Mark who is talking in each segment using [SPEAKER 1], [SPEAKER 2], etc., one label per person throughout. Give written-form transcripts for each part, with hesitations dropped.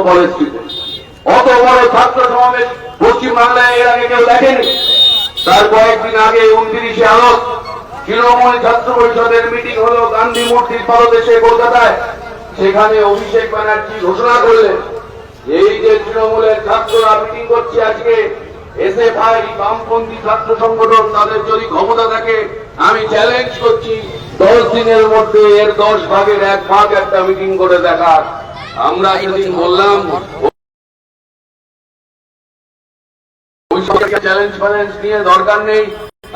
[SPEAKER 1] পরিস্থিতি অত বড় ছাত্র সমাবেশ পশ্চিমবাংলায় এর আগে কেউ দেখেনি। তার কয়েকদিন আগে 29শে আগস্ট তৃণমূল ছাত্র পরিষদের মিটিং হলো গান্ধী মূর্তির পাদদেশে কলকাতায়। সেখানে অভিষেক ব্যানার্জি ঘোষণা করলেন, এই যে তৃণমূলের ছাত্ররা মিটিং করছে আজকে, এসএফআই বামপন্থী ছাত্র সংগঠন, তাদের যদি ক্ষমতা থাকে আমি চ্যালেঞ্জ করছি 10 দিনের মধ্যে এর 10 ভাগের 1 ভাগ একটা মিটিং করে দেখার। আমরা সেদিন বললাম চ্যালেঞ্জ ফ্যালেঞ্জ নিয়ে দরকার নেই,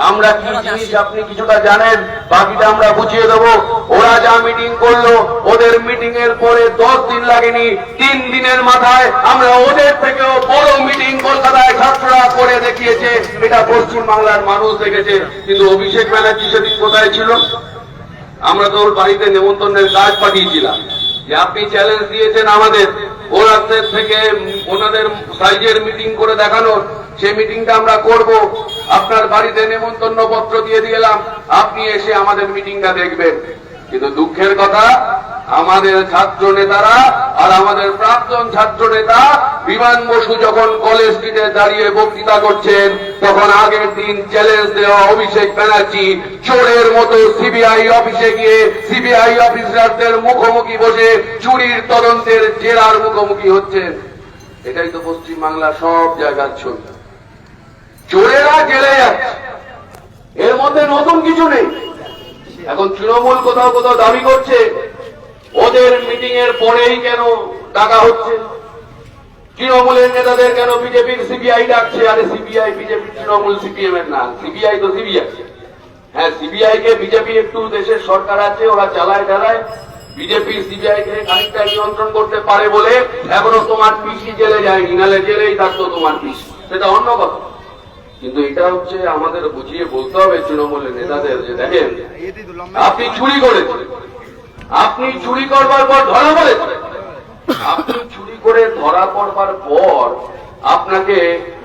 [SPEAKER 1] আমরা কি জিনিস আপনি কিছুটা জানেন, বাকিটা আমরা বুঝিয়ে দেবো। ওরা যা মিটিং করলো, ওদের মিটিং এর পরে 10 দিন লাগেনি, 3 দিনের মাথায় আমরা ওদের থেকেও বড় মিটিং কলকাতায় ছাত্ররা করে দেখিয়েছে। এটা পশ্চিম বাংলার মানুষ দেখেছে। কিন্তু অভিষেক ব্যানার্জি সেদিন কোথায় ছিল? আমরা তো ওর বাড়িতে নেমন্তন্নের কাজ পাঠিয়েছিলাম যে আপনি চ্যালেঞ্জ দিয়েছেন আমাদের ওরাদের থেকে ওনাদের সাইজের মিটিং করে দেখানোর, সেই মিটিংটা আমরা করব। আপনার বাড়িতে নেমন্তন্ন পত্র দিয়ে দিলাম, আপনি এসে আমাদের মিটিংটা দেখবেন। কিন্তু দুঃখের কথা, আমাদের ছাত্র নেতারা আর আমাদের প্রাক্তন ছাত্র নেতা বিমান বসু যখন কলেজ স্ট্রিটে দাঁড়িয়ে বক্তৃতা করছেন, তখন আগের দিন চ্যালেঞ্জ দেওয়া অভিষেক ব্যানার্জি চোরের মতো সিবিআই অফিসে গিয়ে সিবিআই অফিসারদের মুখোমুখি বসে চুরির তদন্তের জেরার মুখোমুখি হচ্ছেন। এটাই তো পশ্চিম বাংলা সব জায়গার ছবি। চোরেরা জেলে যাচ্ছে, এর মধ্যে নতুন কিছু নেই। এখন তৃণমূল কোথাও কোথাও দাবি করছে ওদের মিটিং এর পরেই কেন টাকা হচ্ছে, তৃণমূলের নেতাদের কেন বিজেপির সিবিআই ডাকছে। আরে সিবিআই বিজেপি, তৃণমূল সিপিএম এর না, সিবিআই তো সিবিআই। হ্যাঁ, সিবিআই কে বিজেপি একটু দেশের সরকার আছে, ওরা চালায় টালায়। বিজেপি সিবিআই কে খানিকটা নিয়ন্ত্রণ করতে পারে বলে এখনো তোমার পিসি জেলে যায়নি, নাহলে জেলেই থাকতো তোমার পিসি, সেটা অন্য কথা। কিন্তু এটা হচ্ছে আমাদের বুঝিয়ে বলতে হবে তৃণমূলের নেতাদের যে দেখেন, আপনি চুরি করেছেন, আপনি চুরি করবার পর ধরা পড়েছেন, আপনি চুরি করে ধরা পড়বার পর আপনাকে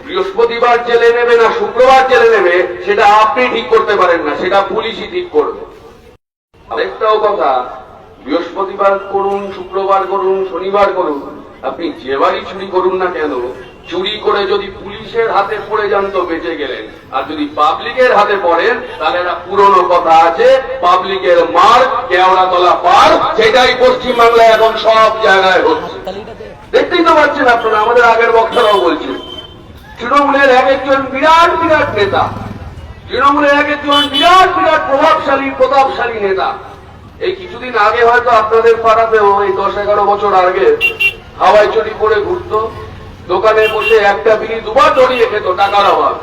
[SPEAKER 1] বৃহস্পতিবার জেলে নেবে না শুক্রবার জেলে নেবে, সেটা আপনি ঠিক করতে পারেন না, সেটা পুলিশই ঠিক করবে। আরেকটাও কথা, বৃহস্পতিবার করুন, শুক্রবার করুন, শনিবার করুন, আপনি যেবারই চুরি করুন না কেন, চুরি করে যদি পুলিশের হাতে পড়ে যান তো বেঁচে গেলেন, আর যদি পাবলিকের হাতে পড়েন তাহলে একটা পুরনো কথা আছে, পাবলিকের মার কেওড়া তলা পার। সেটাই পশ্চিম বাংলায় এখন সব জায়গায় হচ্ছে। দেখতেই তো পাচ্ছেন আপনারা, আমাদের আগের বক্তারাও বলছেন তৃণমূলের এক একজন বিরাট বিরাট নেতা, তৃণমূলের এক একজন বিরাট বিরাট প্রতাপশালী নেতা। এই কিছুদিন আগে হয়তো আপনাদের পাড়াতেও এই 10-11 বছর আগে হাওয়াই চটি করে ঘুরতো, দোকানে বসে একটা বিড়ি দুবার জড়িয়ে খেত টাকার অভাব,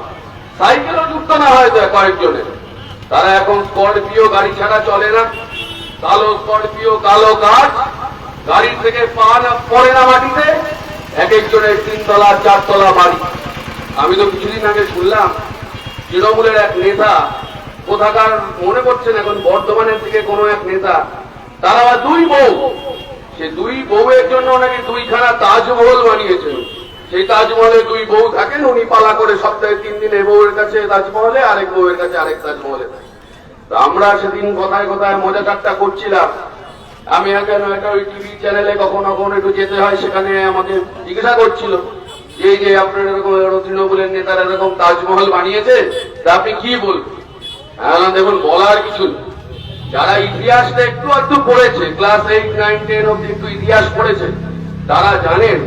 [SPEAKER 1] সাইকেলও যুক্ত না হয়তো কয়েকজনের। তারা এখন স্করপিও গাড়ি ছাড়া চলে না, কালো স্করপিও, কালো কাঠ, গাড়ি থেকে পা না পড়ে না মাটিতে, এক একজনের 3 তলা 4 তলা বাড়ি। আমি তো কিছুদিন আগে শুনলাম তৃণমূলের এক নেতা, কোথাকার মনে করছেন এখন, বর্ধমানের থেকে কোনো এক নেতা, তারা 2 বউ, সে 2 বউয়ের জন্য নাকি 2খানা তাজমহল বানিয়েছেন। সেই তাজমহলে 2 বউ থাকেন, উনি পালা করে সপ্তাহে 3 দিন এ বউয়ের কাছে তাজমহলে, আরেক বউয়ের কাছে আরেক তাজমহলে। তো আমরা সেদিন কথায় কথায় মজা ঠাট্টা করছিলাম। আমি এখন একটা ওই টিভি চ্যানেলে কখনো কখনো একটু যেতে হয়, সেখানে আমাকে জিজ্ঞাসা করছিল এই যে আপনার এরকম তৃণমূলের নেতারা এরকম তাজমহল বানিয়েছে, তা আপনি কি বলবেন? দেখুন, বলার কিছু নেই। যারা ইতিহাসটা একটু একটু পড়েছে, ক্লাস 8, 9, 10 অব্দি একটু ইতিহাস পড়েছে, তারা জানেন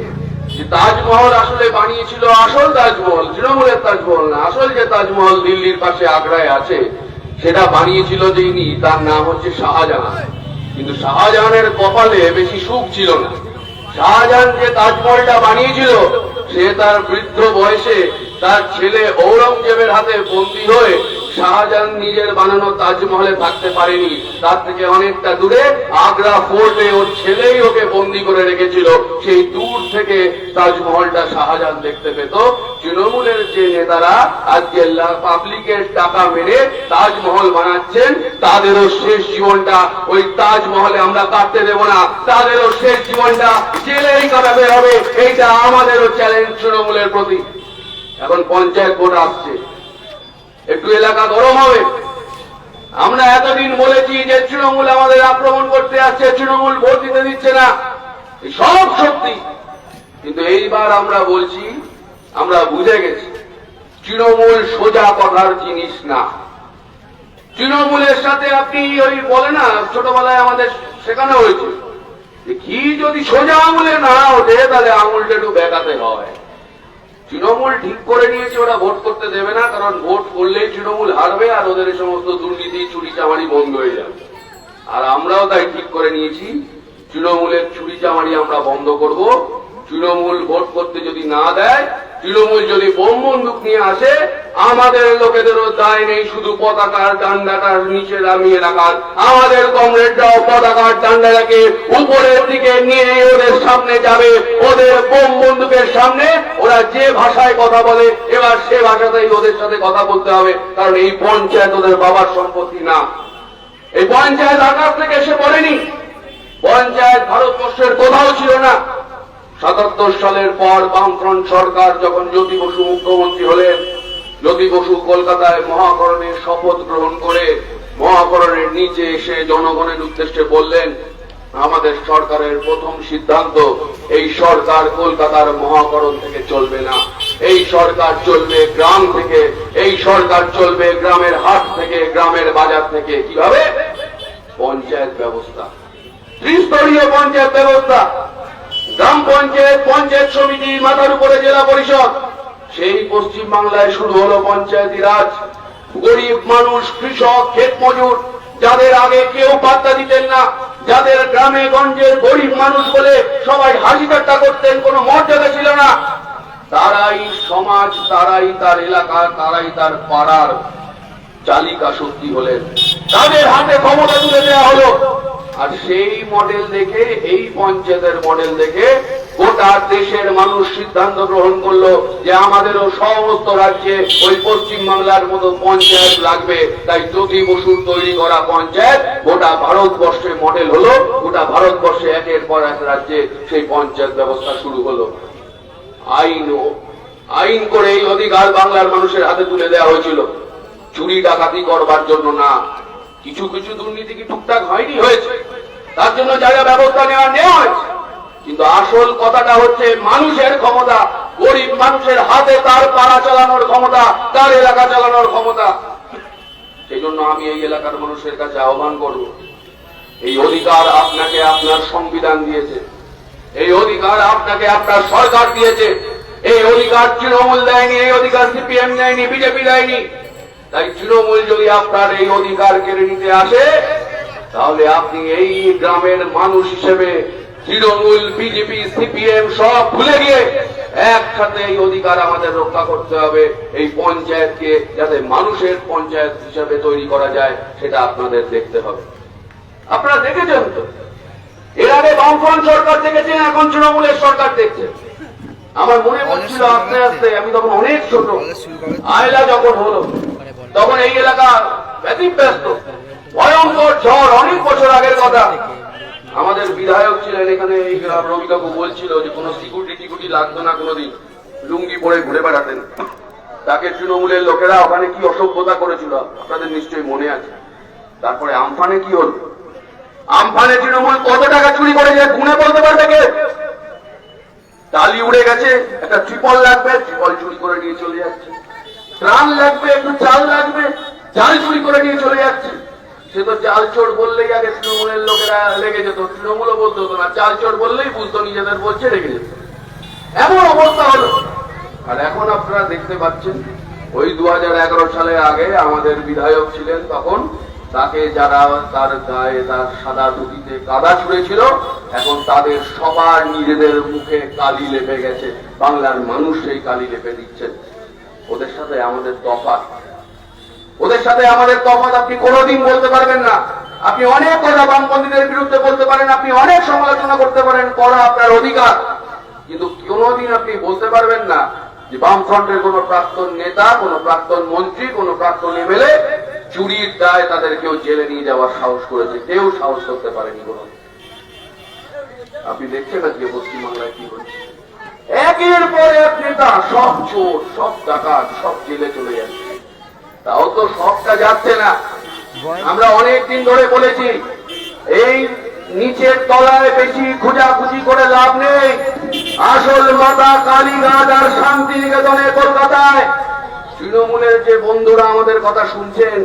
[SPEAKER 1] যে তাজমহল আসলে বানিয়েছিল, আসল তাজমহল তৃণমূলের তাজমহল না, আসল যে তাজমহল দিল্লির পাশে আগ্রায় আছে, সেটা বানিয়েছিল যিনি, তার নাম হচ্ছে শাহজাহান। কিন্তু শাহজাহানের কপালে বেশি সুখ ছিল না। শাহজাহান যে তাজমহলটা বানিয়েছিল, সে তার বৃদ্ধ বয়সে তার ছেলে ঔরঙ্গজেবের হাতে বন্দী হয়ে শাহজাহান নিজের বানানো তাজমহলে থাকতে পারেনি, তার থেকে অনেকটা দূরে আগ্রা ফোর্টে ওর ছেলেই ওকে বন্দী করে রেখেছিল। সেই দূর থেকে তাজমহলটা শাহজাহান দেখতে পেত। তৃণমূলের যে নেতারা আজকে পাবলিকের টাকা মেরে তাজমহল বানাচ্ছেন, তাদেরও শেষ জীবনটা ওই তাজমহলে আমরা কাটতে দেব না, তাদেরও শেষ জীবনটা জেলেই কাটাতে হবে। এইটা আমাদেরও চ্যালেঞ্জ তৃণমূলের প্রতি। এখন পঞ্চায়েত ভোট আসছে, একটু এলাকা গরম হবে। আমরা এতদিন বলেছি যে তৃণমূল আমাদের আক্রমণ করতে আসছে, তৃণমূল ভোট দিতে দিচ্ছে না, সব সত্যি। এইবার আমরা বলছি, আমরা বুঝে গেছি তৃণমূল সোজা কথার জিনিস না। তৃণমূলের সাথে আপনি ওই বলে না, ছোটবেলায় আমাদের শেখানো হয়েছে ঘি যদি সোজা আঙুলে না ওঠে তাহলে আঙুলটা একটু বেঁকাতে হয়। তৃণমূল ঠিক করে নিয়েছে ওরা ভোট করতে দেবে না, কারণ ভোট করলেই তৃণমূল হারবে আর ওদের এই সমস্ত দুর্নীতি চুরি চামারি বন্ধ হয়ে যাবে। আর আমরাও তাই ঠিক করে নিয়েছি, তৃণমূলের চুরি চামারি আমরা বন্ধ করব। তৃণমূল ভোট করতে যদি না দেয়, তৃণমূল যদি বোম বন্দুক নিয়ে আসে, আমাদের লোকেদেরও দায় নেই শুধু পতাকার ডান্ডাটার নিচে নামিয়ে রাখার। আমাদের কমরেডরাও পতাকার ডান্ডাটাকে উপরের দিকে নিয়ে ওদের সামনে যাবে। ওদের বোম বন্দুকের সামনে ওরা যে ভাষায় কথা বলে এবার সে ভাষাতেই ওদের সাথে কথা বলতে হবে, কারণ এই পঞ্চায়েত ওদের বাবার সম্পত্তি না। এই পঞ্চায়েত আকাশ থেকে এসে পড়েনি, পঞ্চায়েত ভারতবর্ষের কোথাও ছিল না। ৭৭ সালের পর বামফ্রন্ট সরকার যখন জ্যোতি বসু মুখ্যমন্ত্রী হলেন, জ্যোতি বসু কলকাতায় মহাকরণের শপথ গ্রহণ করে মহাকরণের নিচে এসে জনগণের উদ্দেশ্যে বললেন, আমাদের সরকারের প্রথম সিদ্ধান্ত, এই সরকার কলকাতার মহাকরণ থেকে চলবে না, এই সরকার চলবে গ্রাম থেকে, এই সরকার চলবে গ্রামের হাট থেকে, গ্রামের বাজার থেকে। কিভাবে? পঞ্চায়েত ব্যবস্থা, ত্রিস্তরীয় পঞ্চায়েত ব্যবস্থা, গ্রাম পঞ্চায়েত, পঞ্চায়েত সমিতি, মাথার উপরে জেলা পরিষদ। সেই পশ্চিম বাংলায় শুরু হলো পঞ্চায়েতি রাজ। গরিব মানুষ, কৃষক, ক্ষেত মজুর, যাদের আগে কেউ পাত্তা দিতেন না, যাদের গ্রামে গঞ্জের গরিব মানুষ বলে সবাই হাসি ঠাট্টা করতেন, কোনো মর্যাদা ছিল না, তারাই সমাজ, তারাই তার এলাকা, তারাই তার পাড়ার চালিকা শক্তি হলেন। তাদের হাতে ক্ষমতা তুলে দেওয়া হলো। আর সেই মডেল দেখে, এই পঞ্চায়েতের মডেল দেখে গোটা দেশের মানুষ সিদ্ধান্ত গ্রহণ করলো যে আমাদেরও সমস্ত রাজ্যে ওই পশ্চিম বাংলার মতো পঞ্চায়েত লাগবে। তাই জ্যোতি বসুর তৈরি করা পঞ্চায়েত গোটা ভারতবর্ষে মডেল হলো। গোটা ভারতবর্ষে একের পর এক রাজ্যে সেই পঞ্চায়েত ব্যবস্থা শুরু হলো। আইন করে এই অধিকার বাংলার মানুষের হাতে তুলে দেওয়া হয়েছিল, চুরি ডাকাতি করবার জন্য না। কিছু কিছু দুর্নীতি কি টুকটাক হয়নি? হয়েছে, তার জন্য যা যা ব্যবস্থা নেওয়া হয়েছে। কিন্তু আসল কথাটা হচ্ছে মানুষের ক্ষমতা, গরিব মানুষের হাতে তার পাড়া চালানোর ক্ষমতা, তার এলাকা চালানোর ক্ষমতা। সেই জন্য আমি এই এলাকার মানুষের কাছে আহ্বান করব, এই অধিকার আপনাকে আপনার সংবিধান দিয়েছে, এই অধিকার আপনাকে আপনার সরকার দিয়েছে। এই অধিকার তৃণমূল দেয়নি, এই অধিকার সিপিএম দেয়নি, বিজেপি দেয়নি। তাই তৃণমূল যদি আপনার এই অধিকার কেড়ে নিতে আসে, তাহলে আপনি এই গ্রামের মানুষ হিসেবে তৃণমূল, বিজেপি, সিপিএম সব ভুলে গিয়ে একসাথে এই অধিকার আমাদের রক্ষা করতে হবে। এই পঞ্চায়েতকে যাতে মানুষের পঞ্চায়েত হিসেবে তৈরি করা যায়, সেটা আপনাদের দেখতে হবে। আপনারা দেখেছেন তো, এর আগে বামফ্রন্ট সরকার দেখেছেন, এখন তৃণমূলের সরকার দেখছে। আমার মনে পড়ছিল আস্তে আস্তে, আমি তখন অনেক ছোট, আয়লা যখন হলো তখন এই এলাকা ব্যতিব্যস্ত, ভয়ঙ্কর ঝড়, অনেক বছর আগের কথা। আমাদের বিধায়ক ছিলেন এখানে, এই রবি কাকু বলছিল যে কোনো সিকিউরিটি লাগতো না, কোনোদিন লুঙ্গি পরে ঘুরে বেড়াতেন। তাকে তৃণমূলের লোকেরা ওখানে কি অসভ্যতা করেছিল আপনাদের নিশ্চয়ই মনে আছে। তারপরে আমফানে কি হল? আমফানে তৃণমূল কত টাকা চুরি করেছে গুনে বলতে পারবে কে? টালি উড়ে গেছে, একটা ট্রিপল লাগবে, ট্রিপল চুরি করে নিয়ে চলে যাচ্ছে। ত্রাণ লাগবে, একটু চাল লাগবে, চাল চুরি করে নিয়ে চলে যাচ্ছে। সে তো চাল চোর বললেই আগে তৃণমূলের লোকেরা লেগে যেত, তৃণমূলও বলতে হতো না, চাল চোর বললেই বুঝতো নিজেদের বলছে, লেগে যেত। এমন অবস্থা হলো। আর এখন আপনারা দেখতে পাচ্ছেন, ওই 2011 সালের আগে আমাদের বিধায়ক ছিলেন, তখন তাকে যারা তার গায়ে, তার সাদা ধুতিতে কাদা ছুঁড়েছিল, এখন তাদের সবার নিজেদের মুখে কালি লেপে গেছে। বাংলার মানুষ সেই কালি লেপে দিচ্ছেন। ওদের সাথে আমাদের তফাৎ, ওদের সাথে আমাদের তফাৎ আপনি কোনোদিন বলতে পারবেন না। আপনি অনেক কথা বামপন্থীদের বিরুদ্ধে বলতে পারেন, আপনি অনেক সমালোচনা করতে পারেন, করা আপনার অধিকার, কিন্তু কোনোদিন আপনি বলতে পারবেন না যে বামফ্রন্টের কোন প্রাক্তন নেতা, কোন প্রাক্তন মন্ত্রী, কোন প্রাক্তন এমএলএ চুরির দায়ে তাদের কেউ জেলে নিয়ে যাওয়ার সাহস করেছে। কেউ সাহস করতে পারেনি কোনোদিন। আপনি দেখছেন আজকে পশ্চিমবাংলায় কি হচ্ছে, একের পর এক নেতা, সব চোর, সব ডাকাত, সব জেলে চলে যাচ্ছে। তাও তো সবটা যাচ্ছে না। আমরা অনেক দিন ধরে বলেছি, এই নিচের তলায় বেশি খোঁজাখুঁজি করে লাভ নেই। আসল মাতা কালীঘাট আর শান্তিনিকেতনে কলকাতায় তৃণমূলের যে বন্ধুরা আমাদের কথা শুনছেন,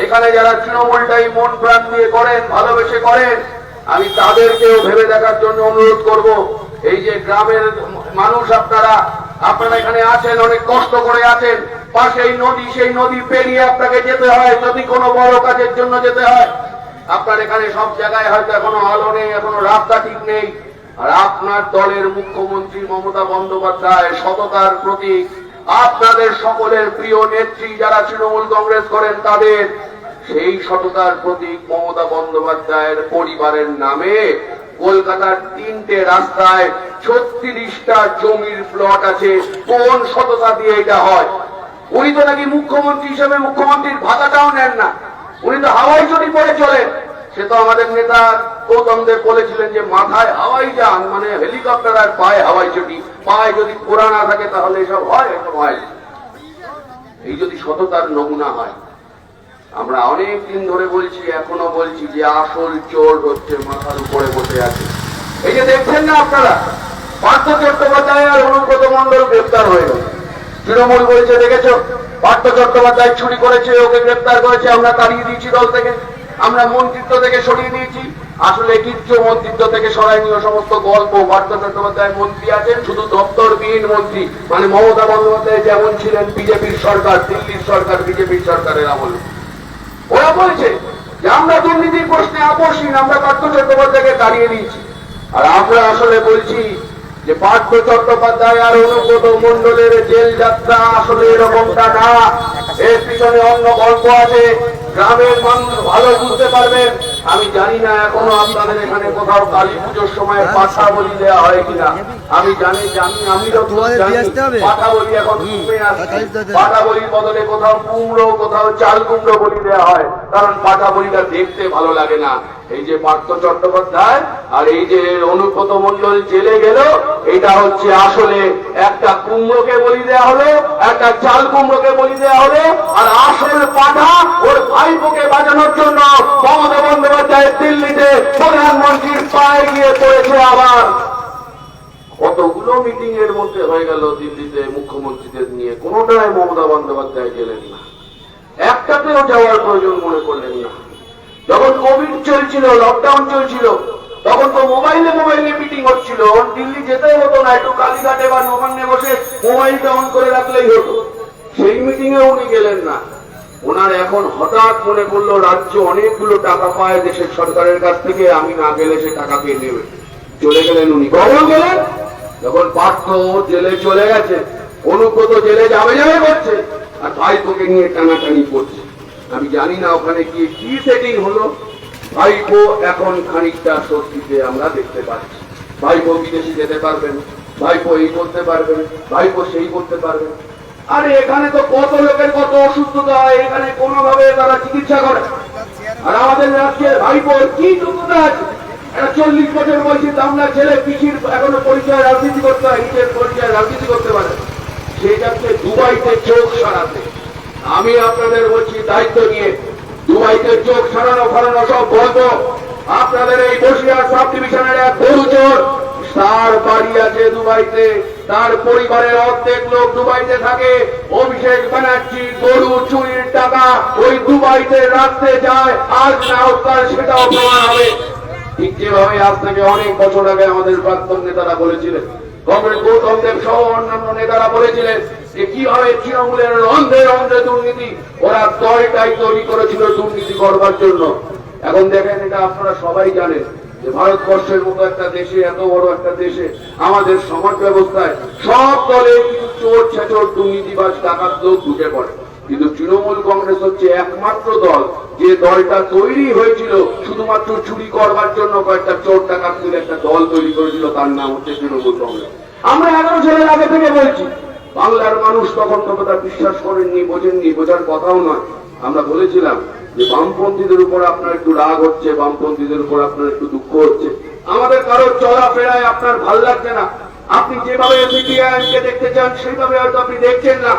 [SPEAKER 1] এখানে যারা তৃণমূলটাই মন প্রাণ দিয়ে করেন, ভালোবেসে করেন, আমি তাদেরকেও ভেবে দেখার জন্য অনুরোধ করব। এই যে গ্রামের মানুষ আপনারা এখানে আছেন, অনেক কষ্ট করে আছেন, পাশেই নদী, সেই নদী পেরিয়ে আপনাকে যেতে হয়, যদি কোনো বড় কাজের জন্য যেতে হয়। আপনার এখানে সব জায়গায় হয়তো এখনো আলো নেই, এখনো রাস্তা ঠিক নেই, আর আপনার দলের মুখ্যমন্ত্রী মমতা বন্দ্যোপাধ্যায় সততার প্রতীক, আপনাদের সকলের প্রিয় নেত্রী যারা তৃণমূল কংগ্রেস করেন তাদের সেই সততার প্রতীক মমতা বন্দ্যোপাধ্যায়ের পরিবারের নামে কলকাতার 3টে রাস্তায় 36টা জমির প্লট আছে। কোন সততা দিয়ে এটা হয়? উনি তো নাকি মুখ্যমন্ত্রী হিসেবে মুখ্যমন্ত্রীর ভাতাটাও নেন না, উনি তো হাওয়াই চটি পরে চলেন। সে তো আমাদের নেতা গৌতম দেব বলেছিলেন যে মাথায় হাওয়াই যান, মানে হেলিকপ্টার, আর পায়ে হাওয়াই চটি। পায়ে যদি পোড়া না থাকে তাহলে এসব হয়? এসব হয়। এই যদি সততার নমুনা হয়, আমরা অনেক দিন ধরে বলছি, এখনো বলছি যে আসল চোর হচ্ছে মাথার উপরে বসে আছে। এই যে দেখছেন না আপনারা, পার্থ চট্টোপাধ্যায় আর অনুব্রত মণ্ডল গ্রেপ্তার হয়ে গেল। তৃণমূল বলেছে দেখেছ পার্থ চট্টোপাধ্যায় চুরি করেছে, ওকে গ্রেপ্তার করেছে, আমরা তাড়িয়ে দিয়েছি দল থেকে, আমরা মন্ত্রিত্ব থেকে সরিয়ে দিয়েছি। আসলে কিচ্ছু মন্ত্রিত্ব থেকে সরায়নি, সমস্ত গল্প। পার্থ চট্টোপাধ্যায় মন্ত্রী আছেন, শুধু দপ্তরবিহীন মন্ত্রী, মানে মমতা বন্দ্যোপাধ্যায় যেমন ছিলেন বিজেপির সরকার, দিল্লির সরকার বিজেপির সরকারের আমলে। ওরা বলছে যে আমরা দুর্নীতির প্রশ্নে আপোষহীন, আমরা পার্থ চট্টোপাধ্যায়কে তাড়িয়ে দিয়েছি। আর আমরা আসলে বলছি যে পার্থ চট্টোপাধ্যায় আর অনুব্রত মণ্ডলের জেল যাত্রা আসলে এরকমটা না, এর পিছনে অন্য গল্প আছে। গ্রামের মানুষ ভালো বুঝতে পারবেন। আমি জানি না এখনো আপনাদের এখানে কোথাও কালী পুজোর সময় পাঠা বলি দেওয়া হয় কিনা, আমি জানি আমি পাঠা বলি এখন পাঠা বলির বদলে কোথাও কুমড়ো, কোথাও চাল কুমড়ো বলি দেওয়া হয়, কারণ পাঠা বলিটা দেখতে ভালো লাগে না। এই যে পার্থ চট্টোপাধ্যায় আর এই যে অনুব্রত মণ্ডল জেলে গেল, এটা হচ্ছে আসলে একটা কুমড়োকে বলি দেওয়া হলো, একটা চাল কুমড়োকে বলি দেওয়া হলো, আর আসল পাঠা ওর ভাইপোকে বাঁচানোর জন্য মমতা বন্দ্যোপাধ্যায় দিল্লিতে প্রধানমন্ত্রীর পায়ে গিয়ে পড়েছে। আবার কতগুলো মিটিং এর মধ্যে হয়ে গেল দিল্লিতে মুখ্যমন্ত্রীদের নিয়ে, কোনোটাই মমতা বন্দ্যোপাধ্যায় গেলেন না, একটাতেও যাওয়ার প্রয়োজন মনে করলেন না। যখন কোভিড চলছিল, লকডাউন চলছিল, তখন তো মোবাইলে মিটিং হচ্ছিল, দিল্লি যেতে হতো না, একটু কালীঘাটে বা নবান্নে বসে মোবাইলটা অন করে রাখলেই হতো। সেই মিটিং এ উনি গেলেন না। ওনার এখন হঠাৎ মনে পড়লো রাজ্য অনেকগুলো টাকা পায় দেশের সরকারের কাছ থেকে, আমি না গেলে সে টাকা কে নেবে। চলে গেলেন উনি। কখন গেলেন? যখন পার্থ জেলে চলে গেছে, অনুব্রত জেলে যাবে করছে, আর ভাইপোকে নিয়ে টানাটানি করছে। আমি জানি না ওখানে গিয়ে কি সেটিং হলো। ভাইপো এখন খানিকটা স্বস্তিতে আমরা দেখতে পাচ্ছি। ভাইপো বিদেশে যেতে পারবেন, ভাইপো এই করতে পারবেন, ভাইপো সেই করতে পারবেন। আরে এখানে তো কত লোকের কত অসুস্থতা হয়, এখানে কোনোভাবে তারা চিকিৎসা করে। আর আমাদের রাজ্যের ভাইপোর কি যোগ্যতা আছে? একটা 40 বছর বয়সী দামলা ছেলে পিছির এখনো পরিচয় রাজনীতি করতে হয়, নিজের পরিচয় রাজনীতি করতে পারে, সে যাচ্ছে দুবাইতে চোখ সারাতে। আমি আপনাদের বলছি দায়িত্ব নিয়ে, দুবাইতে চোখ সারানো ফারানো সব বন্ধ। আপনাদের এই বসিরহাট সাব ডিভিশনের এক গরু চোর, তার বাড়ি আছে দুবাইতে, তার পরিবারের অর্ধেক লোক দুবাইতে থাকে। অভিষেক ব্যানার্জি গরু চুরির টাকা ওই দুবাইতে রাখতে যায়, আজ না হোক কাল সেটাও প্রমাণ হবে। ঠিক যেভাবে আজ থেকে অনেক বছর আগে আমাদের প্রাক্তন নেতারা বলেছিলেন, কংগ্রেস গৌতম দেব সহ অন্যান্য নেতারা বলেছিলেন যে কিভাবে তৃণমূলের রন্ধ্রে রন্ধ্রে দুর্নীতি, ওরা দলটাই তৈরি করেছিল দুর্নীতি করবার জন্য। এখন দেখেন, এটা আপনারা সবাই জানেন যে ভারতবর্ষের মতো একটা দেশে, এত বড় একটা দেশে, আমাদের সমাজ ব্যবস্থায় সব দলে কিছু চোর ছেচোর দুর্নীতিবাজ ডাকাত লোক ঢুকে পড়ে, কিন্তু তৃণমূল কংগ্রেস হচ্ছে একমাত্র দল যে দলটা তৈরি হয়েছিল শুধুমাত্র চুরি করবার জন্য। কয়েকটা চোর ডাকাত মিলে একটা দল তৈরি করেছিল, তার নাম হচ্ছে তৃণমূল কংগ্রেস। আমরা 11 সালের আগে থেকে বলছি, বাংলার মানুষ তখন তো কথা বিশ্বাস করেননি, বোঝেননি, বোঝার কথাও নয়। আমরা বলেছিলাম যে বামপন্থীদের উপর আপনার একটু রাগ হচ্ছে, বামপন্থীদের উপর আপনার একটু দুঃখ হচ্ছে, আমাদের কারোর চলাফেরায় আপনার ভাল লাগছে না, আপনি যেভাবে সিপিআইএমকে দেখতে চান সেইভাবে হয়তো আপনি দেখছেন না,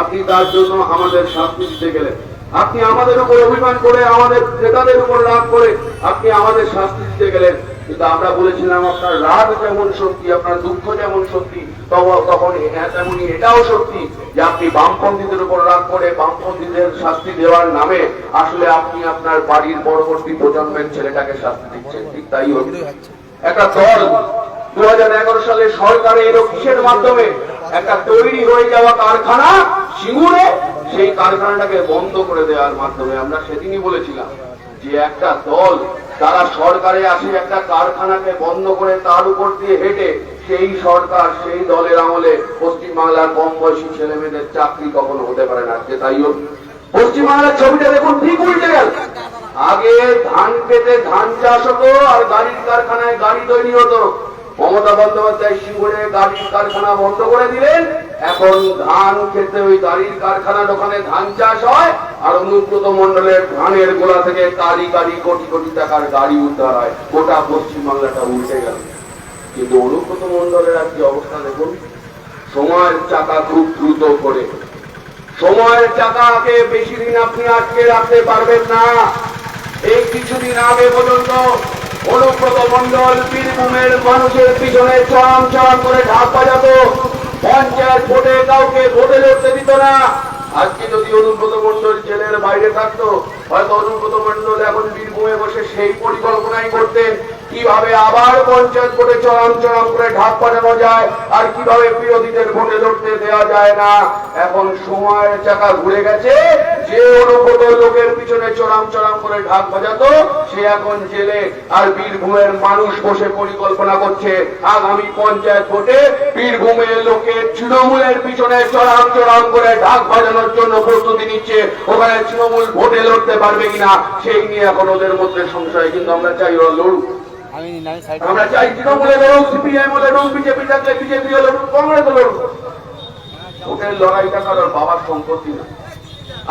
[SPEAKER 1] আপনি তার জন্য আমাদের শাস্তি দিতে গেলেন। আপনি আমাদের উপর অভিমান করে, আমাদের নেতাদের উপর রাগ করে আপনি আমাদের শাস্তি দিতে গেলেন। কিন্তু আমরা বলেছিলাম আপনার রাগ যেমন সত্যি, আপনার দুঃখ যেমন সত্যি, তখন তেমনি এটাও সত্যি যে আপনি বামপন্থীদের উপর রাগ করে বামপন্থীদের শাস্তি দেওয়ার নামে আসলে আপনি আপনার বাড়ির পরবর্তী প্রজন্মের ছেলেটাকে শাস্তি দিচ্ছেন। ঠিক তাই হচ্ছে। একটা দল 2011 সালে সরকারে এলো কিসের মাধ্যমে? একটা তৈরি হয়ে যাওয়া কারখানা সিঙ্গুরে, সেই কারখানাটাকে বন্ধ করে দেওয়ার মাধ্যমে। আমরা সেদিনই বলেছিলাম যে একটা দল তারা সরকারে আসে একটা কারখানাকে বন্ধ করে তার উপর দিয়ে হেঁটে, সেই সরকার সেই দলের আমলে পশ্চিমবাংলার কম বয়সী ছেলে মেয়েদের চাকরি কখনো হতে পারে না। যে তাই হোক, পশ্চিমবাংলার ছবিটা দেখুন ঠিক উল্টে গেল। আগে ধান পেতে ধান চাষ হতো আর গাড়ির কারখানায় গাড়ি তৈরি হতো। মমতা বন্দ্যোপাধ্যায় সিঙ্গুরে গাড়ির কারখানা বন্ধ করে দিলেন, এখন ধান খেতে ওই গাড়ির কারখানার ওখানে ধান চাষ হয়, আর অনুব্রত মন্ডলের ধানের গোলা থেকে কারি কারি কোটি কোটি টাকার গাড়ি উদ্ধার হয়। গোটা পশ্চিমবাংলাটা উল্টে গেল। কিন্তু অনুব্রত মন্ডলের আর কি অবস্থা দেখুন। সময়ের চাকা খুব দ্রুত করে, সময়ের চাকাকে বেশি দিন আপনি আটকে রাখতে পারবেন না। এই কিছুদিন আগে পর্যন্ত অনুব্রত মন্ডল বীরভূমের মানুষের পিছনে চড়াম চড়াম করে ঢাক বাজাতো, পঞ্চায়েত ভোটে কাউকে ভোটে লড়তে দিত না। আজকে যদি অনুব্রত মন্ডল জেলের বাইরে থাকতো, হয়তো অনুব্রত মন্ডল এখন বীরভূমে বসে সেই পরিকল্পনাই করতেন কিভাবে আবার পঞ্চায়েত ভোটে চড়াম চড়াম করে ঢাক বাজানো যায় আর কিভাবে বিরোধীদের ভোটে লড়তে দেওয়া যায় না। এখন সময়ের চাকা ঘুরে গেছে। যে অনুব্রত লোকের পিছনে চড়াম চড়াম করে ঢাক বাজাতো, সে এখন জেলে, আর বীরভূমের মানুষ বসে পরিকল্পনা করছে আগামী পঞ্চায়েত ভোটে বীরভূমের লোকের তৃণমূলের পিছনে চড়াম চড়াম করে ঢাক বাজানোর জন্য প্রস্তুতি নিচ্ছে। ওখানে তৃণমূল ভোটে লড়তে পারবে কিনা সেই নিয়ে এখন ওদের মধ্যে সংশয়। কিন্তু আমরা চাই ওরা লড়ুক, আমরা চাই তৃণমূলে লড়ুক, সিপিআইএম লড়ুক, বিজেপি থাকলে বিজেপি লড়ুক, কংগ্রেস লড়ুক। ভোটের লড়াইটা কারোর বাবার সম্পত্তি না।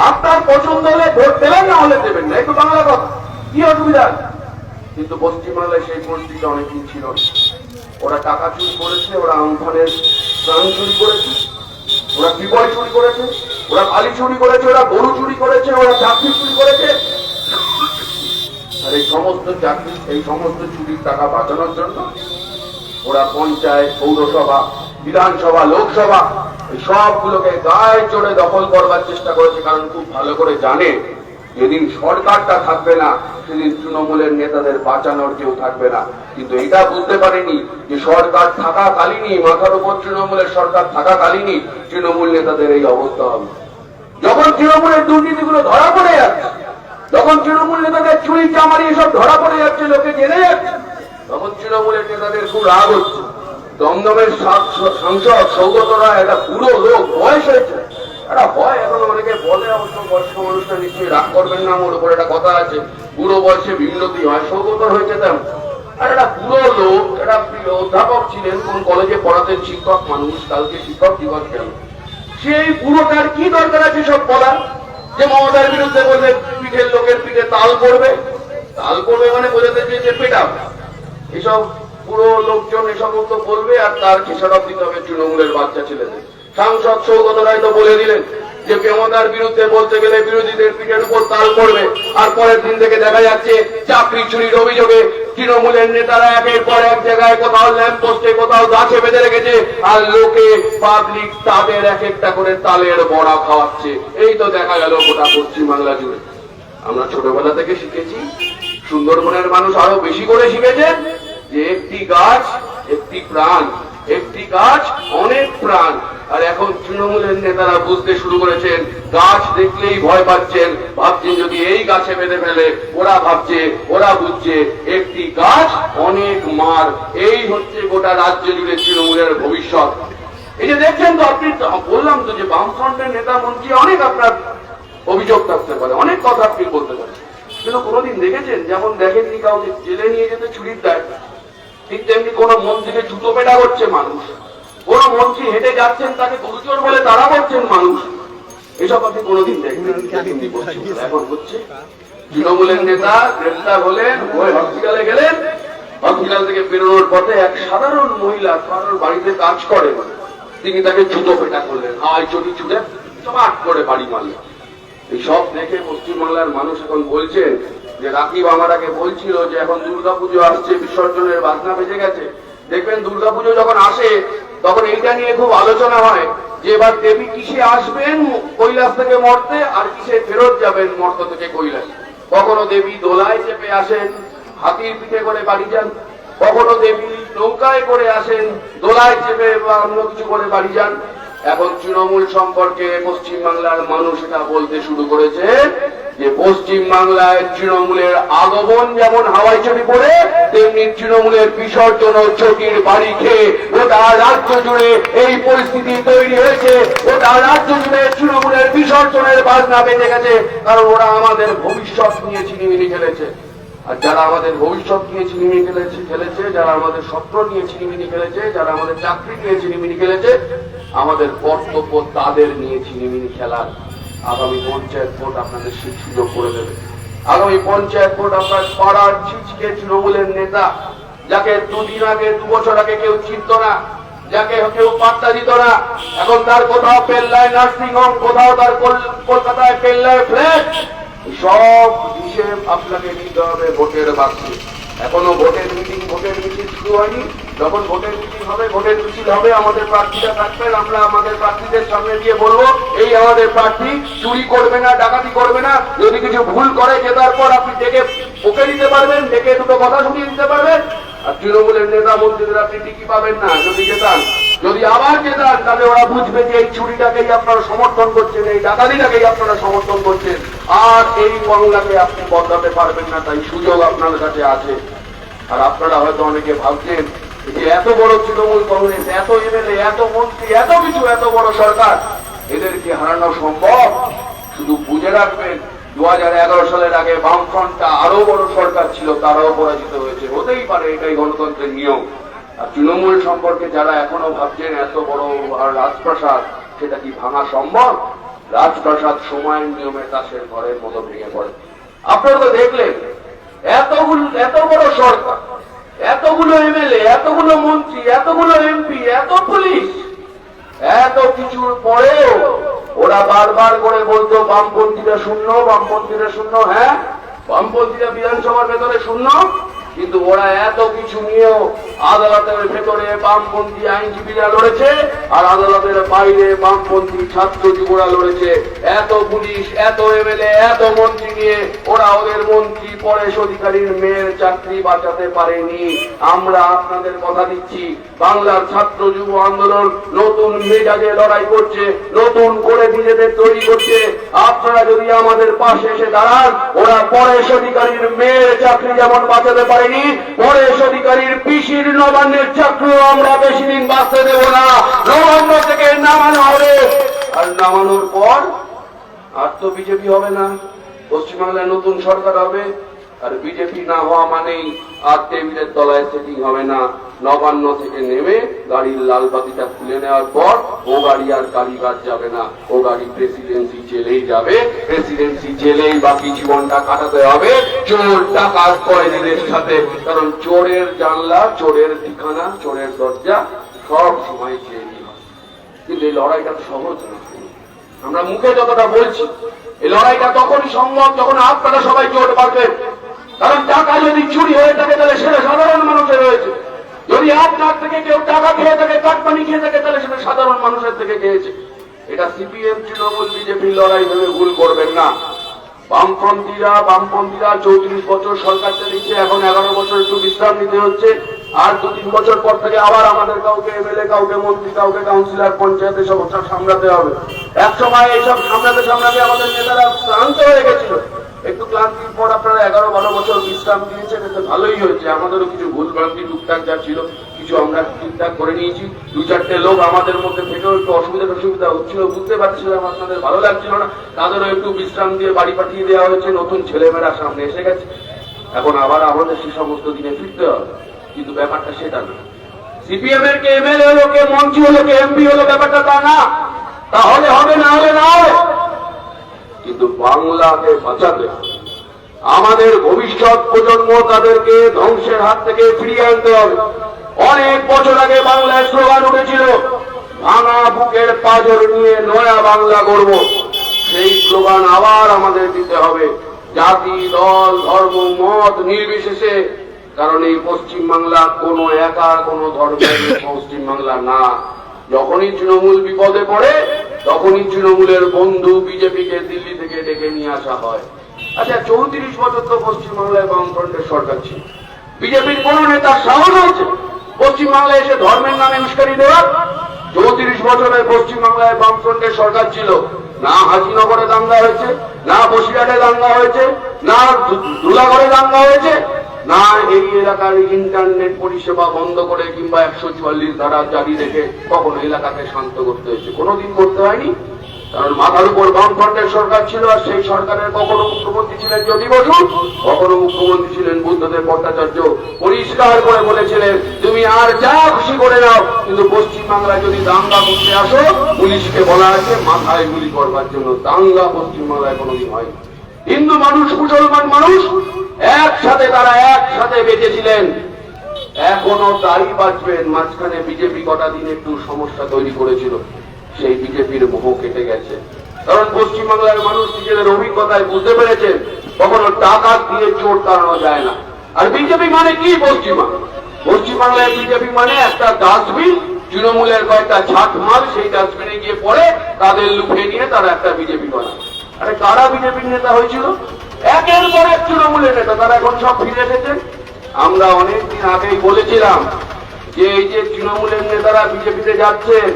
[SPEAKER 1] আপনার পছন্দ হলে ভোট দেবেন, না হলে দেবেন না, একটু বাংলা কথা, কি অসুবিধা? কিন্তু পশ্চিমবাংলায় সেই পরিস্থিতি অনেকদিন ছিল। ওরা টাকা চুরি করেছে, ওরা আমফানের প্রাণ চুরি করেছে, ওরা বিপদ চুরি করেছে, ওরা বালি চুরি করেছে, ওরা গরু চুরি করেছে, ওরা চাকরি চুরি করেছে। আর এই সমস্ত চাকরি, এই সমস্ত চুরির টাকা বাঁচানোর জন্য ওরা পঞ্চায়েত, পৌরসভা, বিধানসভা, লোকসভা এই সবগুলোকে গায়ে চড়ে দখল করবার চেষ্টা করেছে। কারণ খুব ভালো করে জানে যেদিন সরকারটা থাকবে না সেদিন তৃণমূলের নেতাদের বাঁচানোর কেউ থাকবে না। কিন্তু এটা বুঝতে পারেনি যে সরকার থাকাকালীনই, মাথার উপর তৃণমূলের সরকার থাকাকালীনই তৃণমূল নেতাদের এই অবস্থা হবে। যখন তৃণমূলের দুর্নীতিগুলো ধরা পড়ে যাচ্ছে, যখন তৃণমূল নেতাদের চুরি চামারি এসব ধরা পড়ে যাচ্ছে, লোকে জেনে যাচ্ছে, তখন তৃণমূলের নেতাদের খুব রাগ হচ্ছে। দমদমের সাংসদ সৌগত রায় একটা পুরো লোক, বয়স হয়েছে, একটা হয় এখন অনেকে বলে, অবশ্য বয়স্ক মানুষটা নিশ্চয়ই রাগ করবেন না, আমার উপর একটা কথা আছে, বুড়ো বয়সে বিন্নতি হয়, সৌগত হয়েছে তেমন। আর একটা পুরো লোক, একটা অধ্যাপক ছিলেন, কোন কলেজে পড়াতেন, শিক্ষক মানুষ, কালকে শিক্ষক দিবস গেল। সেই পুরোটার কি দরকার আছে সব বলার? যে মমতার বিরুদ্ধে বললে পিঠের লোকের পিঠে তাল পড়বে, তাল পড়বে মানে বোঝাতে চেয়েছে পেটাবে। এসব পুরো লোকজন এ সমস্ত বলবে আর তার খেসারত দিতে হবে তৃণমূলের বাচ্চা ছেলেদের। সাংসদ সৌগত রায় তো বলে দিলেন যে মমতার বিরুদ্ধে বলতে গেলে বিরোধীদের পিঠের উপর তাল পড়বে। আর পরের দিন থেকে দেখা যাচ্ছে চাকরি চুরির অভিযোগে তৃণমূলের নেতারা একের পর এক জায়গায়, কোথাও ল্যাম্প পোস্টে, কোথাও গাছে বেঁধে রেখেছে, আর লোকে পাবলিক তাদের এক একটা করে তালের বড়া খাওয়াচ্ছে। এই তো দেখা গেল গোটা পশ্চিমবাংলা জুড়ে। আমরা ছোটবেলা থেকে শিখেছি, সুন্দরবনের মানুষ আরো বেশি করে শিখেছেন যে একটি গাছ একটি প্রাণ, একটি গাছ অনেক প্রাণ। আর এখন তৃণমূলের নেতারা বুঝতে শুরু করেছেন, গাছ দেখলেই ভয় পাচ্ছেন, ভাবছেন যদি এই গাছে বেঁধে ফেলে, ওরা ভাবছে, ওরা বুঝছে একটি গাছ অনেক মার। এই হচ্ছে গোটা রাজ্য জুড়ে তৃণমূলের ভবিষ্যৎ। এই যে দেখছেন তো, আপনি বললাম তো যে বামফ্রন্টের নেতা মন্ত্রী অনেক আপনার অভিযোগ থাকতে পারে, অনেক কথা আপনি বলতে পারেন, কিন্তু কোনোদিন দেখেছেন যেমন দেখেননি কাউকে জেলে নিয়ে যেতে ছুরির দায়, ঠিক তেমনি কোন মন্ত্রীকে জুতো পেটা করছে মানুষ, কোন মন্ত্রী হেঁটে যাচ্ছেন তাকে গুরুচর বলে তারা করছেন মানুষ। এসব আপনি কোনোদিন দেখবেন? এখন হচ্ছে তৃণমূলের নেতা গ্রেফতার হলেন, হসপিটালে গেলেন, হসপিটাল থেকে বেরোনোর পথে এক সাধারণ মহিলা, কারোর বাড়িতে কাজ করে, তিনি তাকে জুতো পেটা করলেন, হাওয়াই চটি ছুটে চমাট করে বাড়ি মারলেন। এই সব দেখে পশ্চিমবাংলার মানুষ এখন বলছে যে রাকিব আমাকে বলছিল যে এখন দুর্গাপুজো আসছে, বিসর্জনের বাজনা বেজে গেছে, দেখবেন দুর্গাপুজো যখন আসে তখন এইটা নিয়ে খুব আলোচনা হয় যে এবার দেবী কিসে আসবেন কৈলাস থেকে মর্তে, আর কিসে ফেরত যাবেন মর্ত থেকে কৈলাস। কখনো দেবী দোলায় চেপে আসেন, হাতির পিঠে করে বাড়ি যান, কখনো দেবী নৌকায় করে আসেন, দোলায় চেপে বা অন্য কিছু করে বাড়ি যান। এখন তৃণমূল সম্পর্কে পশ্চিমবাংলার মানুষ এটা বলতে শুরু করেছে যে পশ্চিমবাংলায় তৃণমূলের আগমন যেমন হাওয়াই চটি পড়ে, তেমনি তৃণমূলের বিসর্জন ও চটির বাড়ি খেয়ে গোটা রাজ্য জুড়ে এই পরিস্থিতি তৈরি হয়েছে। গোটা রাজ্য জুড়ে তৃণমূলের বিসর্জনের বাজনা বেজে গেছে, কারণ ওরা আমাদের ভবিষ্যৎ নিয়ে ছিনিমিনি খেলেছে। আর যারা আমাদের ভবিষ্যৎ নিয়ে ছিনিমিনি খেলেছে, যারা আমাদের স্বপ্ন নিয়ে ছিনিমিনি খেলেছে, যারা আমাদের চাকরি নিয়ে ছিনিমিনি খেলেছে, আমাদের কর্তব্য তাদের নিয়ে ছিনিমিনি খেলার। আগামী পঞ্চায়েত ভোট আপনাদের সেই সুযোগ করে দেবে। আগামী পঞ্চায়েত ভোট আপনার পাড়ার ছিচকে তৃণমূলের নেতা, যাকে দুদিন আগে 2 বছর আগে কেউ চিনত না, যাকে কেউ পাত্তা দিত না, এখন তার কোথাও পেল্লায় নার্সিং হোম, কোথাও তার কলকাতায় পেল্লায় ফ্ল্যাট, সব হিসেব আপনাকে নিতে হবে ভোটের বাক্সে। এখনো ভোটের মিটিং, ভোটের মিছিল শুরু হয়নি। যখন ভোটের মিটিং হবে, ভোটের মিছিল হবে, আমাদের প্রার্থীরা থাকবেন, আমরা আমাদের প্রার্থীদের সামনে দিয়ে বলবো এই আমাদের প্রার্থী চুরি করবে না, ডাকাতি করবে না, যদি কিছু ভুল করে জেতার পর আপনি ডেকে ওকে দিতে পারবেন, ডেকে দুটো কথা শুনিয়ে দিতে পারবেন। আর তৃণমূলের নেতা মন্ত্রীদের আপনি টিকি পাবেন না যদি জেতান। যদি আবার জেতান তাহলে ওরা বুঝবে যে এই চুরিটাকেই আপনারা সমর্থন করছেন, এই ডাকাতিটাকেই আপনারা সমর্থন করছেন, আর এই বাংলাকে আপনি বদলাতে পারবেন না। তাই সুযোগ আপনার কাছে আছে। আর আপনারা হয়তো অনেকে ভাবছেন যে এত বড় তৃণমূল কংগ্রেস, এত এমএলএ, এত মন্ত্রী, এত কিছু, এত বড় সরকার, এদেরকে হারানো সম্ভব? শুধু বুঝে রাখবেন 2011 সালের আগে বামফ্রন্টটা আরো বড় সরকার ছিল, তারাও পরাজিত হয়েছে। হতেই পারে, এটাই গণতন্ত্রের নিয়ম। আর তৃণমূল সম্পর্কে যারা এখনো ভাবছেন এত বড় রাজপ্রাসাদ, সেটা কি ভাঙা সম্ভব? রাজপ্রাসাদ সময়ের নিয়মে তাসের ঘরের মতো ভেঙে পড়ে। আপনারা তো দেখলেন এত বড় সরকার, এতগুলো এমএলএ, এতগুলো মন্ত্রী, এতগুলো এমপি, এত পুলিশ, এত কিছুর পরেও ওরা বারবার করে বলতো বামপন্থীরা শূন্য, বামপন্থীরা শূন্য। হ্যাঁ, বামপন্থীরা বিধানসভার ভেতরে শূন্য, কিন্তু ওরা এত কিছু নিয়েও আদালতের ভেতরে বামপন্থী আইনজীবীরা লড়েছে, আর আদালতের বাইরে বামপন্থী ছাত্র যুবরা লড়েছে। এত পুলিশ, এত এমএলএ, এত মন্ত্রী নিয়ে ওরা ওদের মন্ত্রী পরেশ অধিকারীর মেয়ের চাকরি বাঁচাতে পারেনি। আমরা আপনাদের কথা দিচ্ছি, বাংলার ছাত্র যুব আন্দোলন নতুন মেজাজে লড়াই করছে, নতুন করে নিজেদের তৈরি করছে। আপনারা যদি আমাদের পাশে এসে দাঁড়ান, ওরা পরেশ অধিকারীর মেয়ের চাকরি যেমন বাঁচাতে পারে, পরেশ অধিকারীর পিসির নবান্নের চাকরিও আমরা বেশি দিন বাঁচতে দেব না। নবান্ন থেকে নামানো হবে, আর নামানোর পর আর তো বিজেপি হবে না, পশ্চিমবাংলায় নতুন সরকার হবে। আর বিজেপি না হওয়া মানেই আর টেবিলের তলায় সেটিং হবে না। নবান্ন থেকে নেমে গাড়ির লাল বাতিটা খুলে নেওয়ার পর ও গাড়ি আর কালীঘাট যাবে না, ও গাড়ি প্রেসিডেন্সি জেলেই যাবে। প্রেসিডেন্সি জেলেই বাকি জীবনটা কাটাতে হবে চোর ডাকাত কয়েদিদের সাথে। কারণ চোরের জানলা, চোরের ঠিকানা, চোরের দরজা সব সময় জেলই হয়। কিন্তু এই লড়াইটা সহজ না। আমরা মুখে যতটা বলছি, এই লড়াইটা তখনই সম্ভব যখন আপনারা সবাই জোট বাঁধবেন। কারণ টাকা যদি চুরি হয়ে থাকে তাহলে সেটা সাধারণ মানুষের হয়েছে। যদি আপনার থেকে কেউ টাকা খেয়ে থাকে, কাটপানি খেয়ে থাকে, তাহলে সেটা সাধারণ মানুষের থেকে খেয়েছে। এটা সিপিএম, তৃণমূল, বিজেপির লড়াই ভেবে ভুল করবেন না। বামপন্থীরা 34 বছর সরকার চালিয়েছে, এখন 11 বছর একটু বিশ্রাম নিতে হচ্ছে। আর 2-3 বছর পর থেকে আবার আমাদের কাউকে এমএলএ, কাউকে মন্ত্রী, কাউকে কাউন্সিলর, পঞ্চায়েতে সব সামলাতে হবে। এক সময় এইসব সামলাতে সামলাতে আমাদের নেতারা ক্লান্ত হয়ে গেছিল। একটু ক্লান্তির পর আপনারা 11-12 বছর বিশ্রাম দিয়েছেন, এতে ভালোই হয়েছে। আমাদেরও কিছু ভুল ভ্রান্তি টুকটাক যা ছিল কিছু আমরা ঠিকঠাক করে নিয়েছি। 2-4টে লোক আমাদের মধ্যে থেকেও একটু অসুবিধা হচ্ছিল, বুঝতে পারছিলাম, আপনাদের ভালো লাগছিল না, তাদেরও একটু বিশ্রাম দিয়ে বাড়ি পাঠিয়ে দেওয়া হয়েছে। নতুন ছেলেমেয়েরা সামনে এসে গেছে, এখন আবার আমাদের সে সমস্ত দিনে ফিরতে হবে। কিন্তু ব্যাপারটা সেটা না। সিপিএম এর কে এমএলএ হলো, কে মন্ত্রী হলো, কে এমপি হলো, ব্যাপারটা তা না। তাহলে হবে, না হলে না হবে। কিন্তু বাংলাকে বাঁচাতে হবে। আমাদের ভবিষ্যৎ প্রজন্ম, তাদেরকে ধ্বংসের হাত থেকে ফিরিয়ে আনতে হবে। অনেক বছর আগে বাংলায় স্লোগান উঠেছিল, ভাঙা বুকের পাঁজর নিয়ে নয়া বাংলা গড়ব। সেই স্লোগান আবার আমাদের দিতে হবে। জাতি, দল, ধর্ম, মত নির্বিশেষে। কারণ এই পশ্চিমবাংলা কোনো একা কোনো ধর্মের পশ্চিমবাংলা না। যখনই তৃণমূল বিপদে পড়ে তখনই তৃণমূলের বন্ধু বিজেপিকে দিল্লি থেকে ডেকে নিয়ে আসা হয়। আচ্ছা, 34 বছর তো পশ্চিমবাংলায় বামফ্রন্টের সরকার ছিল। বিজেপির কোন নেতার সাহস হয়েছে পশ্চিমবাংলায় এসে ধর্মের নামে উস্কানি দেওয়ার? 34 বছরের পশ্চিমবাংলায় বামফ্রন্টের সরকার ছিল। না হাসিনগরে দাঙ্গা হয়েছে, না বসিরহাটে দাঙ্গা হয়েছে, না ধুলাগড়ে দাঙ্গা হয়েছে, না এই এলাকার ইন্টারনেট পরিষেবা বন্ধ করে কিংবা 144 ধারা জারি রেখে কখনো এলাকাকে শান্ত করতে হয়েছে। কোনোদিন করতে হয়নি, কারণ মাথার উপর বামফ্রন্টের সরকার ছিল। আর সেই সরকারের কখনো মুখ্যমন্ত্রী ছিলেন জ্যোতি বসু, কখনো মুখ্যমন্ত্রী ছিলেন বুদ্ধদেব ভট্টাচার্য। পরিষ্কার করে বলেছিলেন, তুমি আর যা খুশি করে নাও, কিন্তু পশ্চিমবাংলায় যদি দাঙ্গা করতে আসো পুলিশকে বলা আছে মাথায় গুলি করবার জন্য। দাঙ্গা পশ্চিমবাংলায় কোনোদিন হয়নি। হিন্দু মানুষ, মুসলমান মানুষ একসাথে, তারা একসাথে বেঁচেছিলেন, এখনো তাই বাঁচবেন। মাঝখানে বিজেপি কটা দিন একটু সমস্যা তৈরি করেছিল, সেই বিজেপির মোহ কেটে গেছে। কারণ পশ্চিমবাংলার মানুষ নিজেদের অভিজ্ঞতায় বুঝতে পেরেছেন কখনো টাকা দিয়ে চোর তাড়ানো যায় না। আর বিজেপি মানে কি? পশ্চিমবাংলায় বিজেপি মানে একটা ডাস্টবিন, তৃণমূলের কয়েকটা ছাটমাল সেই ডাস্টবিনে গিয়ে পড়ে, তাদের লুফে নিয়ে তারা একটা বিজেপি বানায়। আরে কারা বিজেপির নেতা হয়েছিল? একের পর এক তৃণমূলের নেতা, তারা এখন সব ফিরে এসেছেন। আমরা অনেকদিন আগেই বলেছিলাম যে এই যে তৃণমূলের নেতারা বিজেপিতে যাচ্ছেন,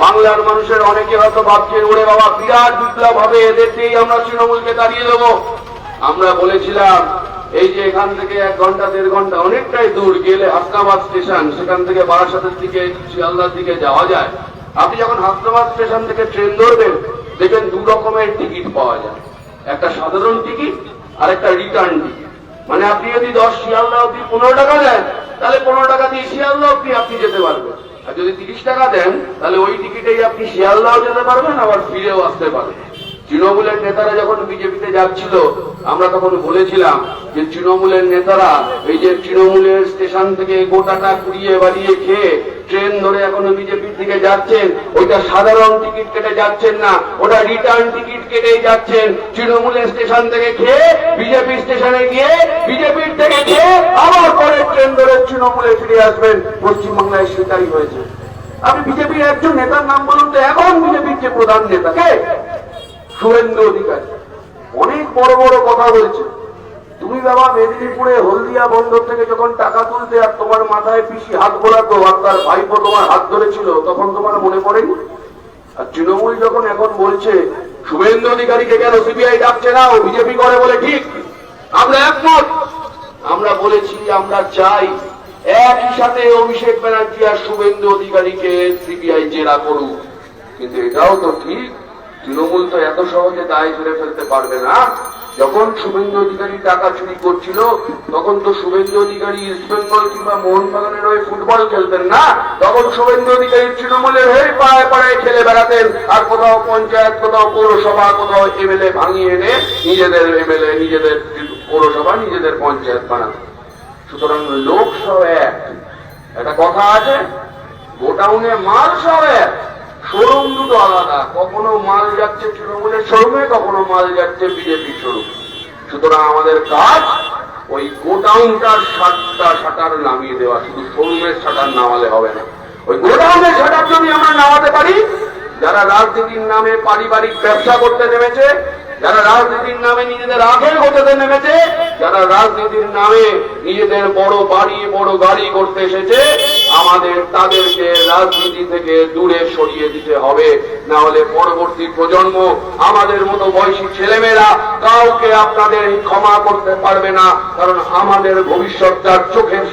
[SPEAKER 1] বাংলার মানুষের অনেকে হয়তো ভাবছেন ওরে বাবা বিরাট বিপ্লব হবে, এদের দিয়েই আমরা তৃণমূলকে তাড়িয়ে দেবো। আমরা বলেছিলাম এই যে এখান থেকে 1 ঘন্টা 1.5 ঘন্টা অনেকটাই দূর গেলে হাসনাবাদ স্টেশন, সেখান থেকে বারাসাতের দিকে শিয়ালদার দিকে যাওয়া যায়। আপনি যখন হাসনাবাদ স্টেশন থেকে ট্রেন ধরবেন দেখবেন 2 রকমের টিকিট পাওয়া যায়, একটা সাধারণ টিকিট আর একটা রিটার্ন টিকিট। মানে আপনি যদি 10 শিয়ালদা অব্দি 15 টাকা দেন, তাহলে 15 টাকা দিয়ে শিয়ালদা অব্দি আপনি যেতে পারবেন। আর যদি 30 টাকা দেন, তাহলে ওই টিকিটেই আপনি শিয়ালদাও যেতে পারবেন, আবার ফিরেও আসতে পারবেন। তৃণমূলের নেতারা যখন বিজেপিতে যাচ্ছিল, আমরা তখন বলেছিলাম যে তৃণমূলের নেতারা এই যে তৃণমূলের স্টেশন থেকে গোটাটা কুড়িয়ে বাড়িয়ে খেয়ে ট্রেন ধরে এখনো বিজেপির দিকে যাচ্ছেন, ওইটা সাধারণ টিকিট কেটে যাচ্ছেন না, ওটা রিটার্ন টিকিট কেটেই যাচ্ছেন। তৃণমূলের স্টেশন থেকে খেয়ে বিজেপি স্টেশনে গিয়ে বিজেপির থেকে খেয়ে আবার পরে ট্রেন ধরে তৃণমূলে ফিরে আসবেন। পশ্চিমবাংলায় সেটাই হয়েছে। আপনি বিজেপির একজন নেতার নাম বলুন তো, এখন বিজেপির যে প্রধান নেতা কে? শুভেন্দু অধিকারী। অনেক বড় বড় কথা বলছে। তুমি বাবা মেদিনীপুরে হলদিয়া বন্দর থেকে যখন টাকা তুলতে আর তোমার মাথায় পিসি হাত বোলাতো আর তার ভাইপো তোমার হাত ধরেছিল, তখন তোমার মনে পড়েনি? আর তৃণমূল যখন এখন বলছে শুভেন্দু অধিকারীকে কেন সিবিআই ডাকছে না, ও বিজেপি করে বলে, ঠিক আমরা একমত। আমরা বলেছি আমরা চাই একই সাথে অভিষেক ব্যানার্জি আর শুভেন্দু অধিকারীকে সিবিআই জেরা করুক। কিন্তু এটাও তো ঠিক, তৃণমূল তো এত সহজে দায় ঝেড়ে ফেলতে পারবে না। যখন শুভেন্দু অধিকারী টাকা চুরি করছিল তখন তো শুভেন্দু অধিকারী ইস্ট বেঙ্গল কিংবা মোহনবাগানের হয়ে ফুটবল খেলতেন না, তখন শুভেন্দু অধিকারী তৃণমূলের হয়ে পাড়ায় পাড়ায় খেলে বেড়াতেন। আর কোথাও পঞ্চায়েত, কোথাও পৌরসভা, কোথাও এমএলএ ভাঙিয়ে এনে নিজেদের এমএলএ, নিজেদের পৌরসভা, নিজেদের পঞ্চায়েত বানাতেন। সুতরাং লোক সব এক। একটা কথা আছে, গোটাউনে মাল সব এক, শোরুম দুটো আলাদা। কখনো মাল যাচ্ছে তৃণমূলের শোরুমে, কখনো মাল যাচ্ছে বিজেপির শোরুমে। সুতরাং আমাদের কাজ ওই গোডাউনটার শাটার নামিয়ে দেওয়া, শুধু শোরুমের শাটার নামালে হবে না। ওই গোডাউনের শাটার যদি আমরা নামাতে পারি, যারা রাজনীতির নামে পারিবারিক ব্যবসা করতে নেমেছে, যারা রাজনীতির নামে নিজেদের আখের গোটাতে নেমেছে, যারা রাজনীতির নামে নিজেদের বড় বাড়ি বড় গাড়ি করতে এসেছে, আমাদের তাদেরকে রাজনীতি থেকে দূরে সরিয়ে দিতে হবে। না হলে পরবর্তী প্রজন্ম, আমাদের মতো বয়সী ছেলেমেয়েরা কাউকে আপনাদের ক্ষমা করতে পারবে না। কারণ আমাদের ভবিষ্যৎটার চোখের